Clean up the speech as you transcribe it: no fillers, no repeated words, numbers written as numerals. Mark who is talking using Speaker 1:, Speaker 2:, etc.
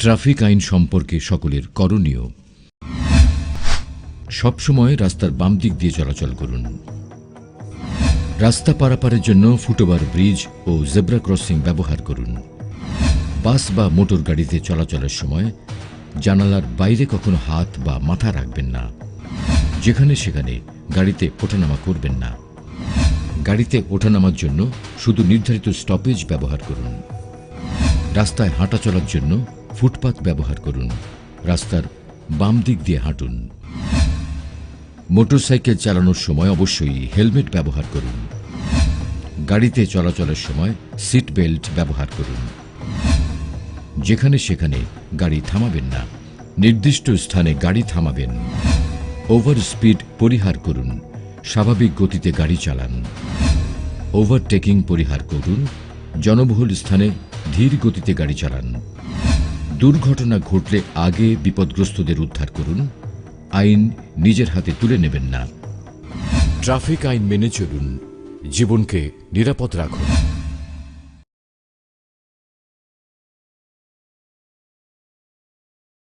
Speaker 1: Traffic আইন সম্পর্কে সকলের করণীয়। সবসময় রাস্তার বাম দিক দিয়ে চলাচল করুন। রাস্তা পারাপারের জন্য ফুটওভার ব্রিজ ও জেব্রা ক্রসিং ব্যবহার করুন। বাস বা মোটর গাড়িতে চলাচলের সময় জানালার বাইরে কখনো হাত বা মাথা রাখবেন না। যেখানে সেখানে গাড়িতে ওঠানামা করবেন না। গাড়িতে ওঠানামার জন্য শুধু নির্ধারিত স্টপেজ ব্যবহার করুন। রাস্তায় হাঁটা চলার জন্য ফুটপাত ব্যবহার করুন। রাস্তার বাম দিক দিয়ে হাঁটুন। মোটরসাইকেল চালানোর সময় অবশ্যই হেলমেট ব্যবহার করুন। গাড়িতে চলাচলের সময় সিট বেল্ট ব্যবহার করুন। যেখানে সেখানে গাড়ি থামাবেন না। নির্দিষ্ট স্থানে গাড়ি থামাবেন। ওভার স্পিড পরিহার করুন। স্বাভাবিক গতিতে গাড়ি চালান। ওভারটেকিং পরিহার করুন। জনবহুল স্থানে ধীর গতিতে গাড়ি চালান। দুর্ঘটনা ঘটলে আগে বিপদগ্রস্তদের উদ্ধার করুন। আইন নিজের হাতে তুলে নেবেন না। ট্রাফিক আইন মেনে চলুন। জীবনকে নিরাপদ রাখুন।